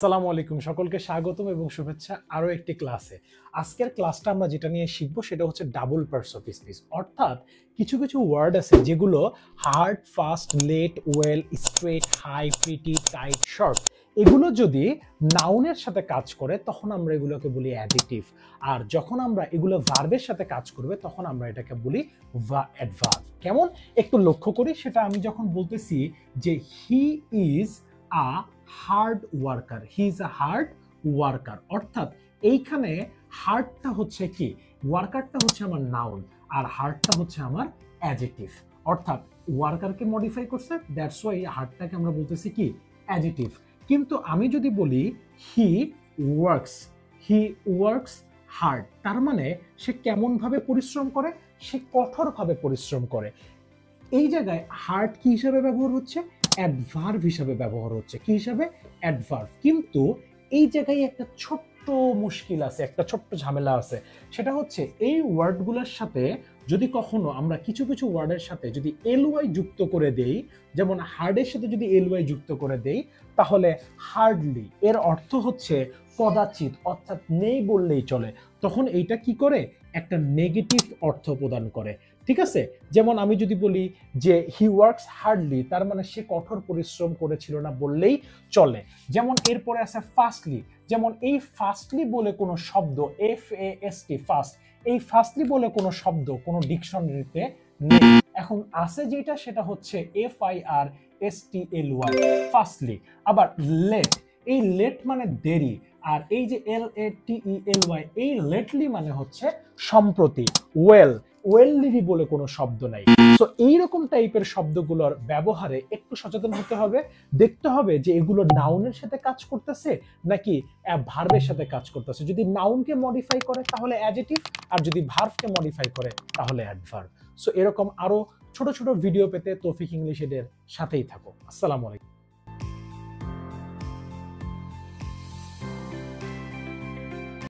আসসালামু আলাইকুম, সকলকে স্বাগতম এবং শুভেচ্ছা আরো একটি ক্লাসে। আজকের ক্লাসটা আমরা যেটা নিয়ে শিখবো সেটা হচ্ছে ডাবল পার্টস অফ স্পিচ। অর্থাৎ কিছু কিছু ওয়ার্ড আছে যেগুলো hard, fast, late, well, straight, high, pretty, tight, short এগুলো যদি নাউনের সাথে কাজ করে তখন আমরা এগুলোকে বলি অ্যাডজেক্টিভ। আর যখন আমরা এগুলো ভার্বের সাথে কাজ করবে তখন আমরা এটাকে বলি অ্যাডভার্ব। কেমন একটু লক্ষ্য করি, সেটা আমি যখন বলতেছি যে he is a hard worker, he is a hard worker, অর্থাৎ এইখানে হার্ডটা হচ্ছে কি, ওয়ার্কারটা হচ্ছে আমার নাউন আর হার্ডটা হচ্ছে আমার অ্যাডজেক্টিভ। অর্থাৎ ওয়ার্কারকে মডিফাই করছে, দ্যাটস ওয়াই হার্ডটাকে আমরা বলতেছি কি অ্যাডজেক্টিভ। কিন্তু আমি যদি বলি he works, he works hard, তার মানে সে কেমন ভাবে পরিশ্রম করে, সে কঠোরভাবে পরিশ্রম করে। এই জায়গায় হার্ড কি হিসাবে ব্যবহার হচ্ছে, অ্যাডভার্ব হিসাবে ব্যবহার হচ্ছে। কি হিসাবে? অ্যাডভার্ব। কিন্তু এই জায়গায় একটা ছোট্ট মুশকিল আছে, একটা ছোট্ট ঝামেলা আছে। সেটা হচ্ছে এই ওয়ার্ডগুলোর সাথে যদি কখনো আমরা কিছু কিছু ওয়ার্ডের সাথে যদি এলওয়াই যুক্ত করে দেই, যেমন হার্ডের সাথে যদি এলওয়াই যুক্ত করে দেই, তাহলে হার্ডলি এর অর্থ হচ্ছে কদাচিৎ, অর্থাৎ নেই বললেই চলে। তখন এইটা কি করে, একটা নেগেটিভ অর্থ প্রদান করে। ঠিক আছে? যেমন আমি যদি বলি যে হি ওয়ার্কস হার্ডলি, তার মানে সে কঠোর পরিশ্রম করেছিল না বললেই চলে। যেমন এরপরে আছে ফাস্টলি, যেমন এই ফাস্টলি বলে কোনো শব্দ, FAST ফাস্ট, এই ফাস্টলি বলে কোনো শব্দ কোনো ডিকশনারিতে নেই। এখন আছে যেটা, সেটা হচ্ছে FIRSTLY ফাস্টলি। আবার লেট, এই লেট মানে দেরি, আর এই যে LATELY এই লেটলি মানে হচ্ছে সম্প্রতি। ওয়েল, ওয়েললি বলে কোনো শব্দ নাই। সো এইরকম টাইপের শব্দগুলোর ব্যবহারে একটু সচেতন হতে হবে, দেখতে হবে যে এগুলো নাউনের সাথে কাজ করতেছে নাকি ভার্বের সাথে কাজ করতেছে। যদি নাউনকে মডিফাই করে তাহলে অ্যাডজেক্টিভ, আর যদি ভার্বকে মডিফাই করে তাহলে অ্যাডভার্ব। সো এরকম আরো ছোট ছোট ভিডিও পেতে তৌফিক ইংলিশ এর সাথেই থাকো। আসসালামু আলাইকুম।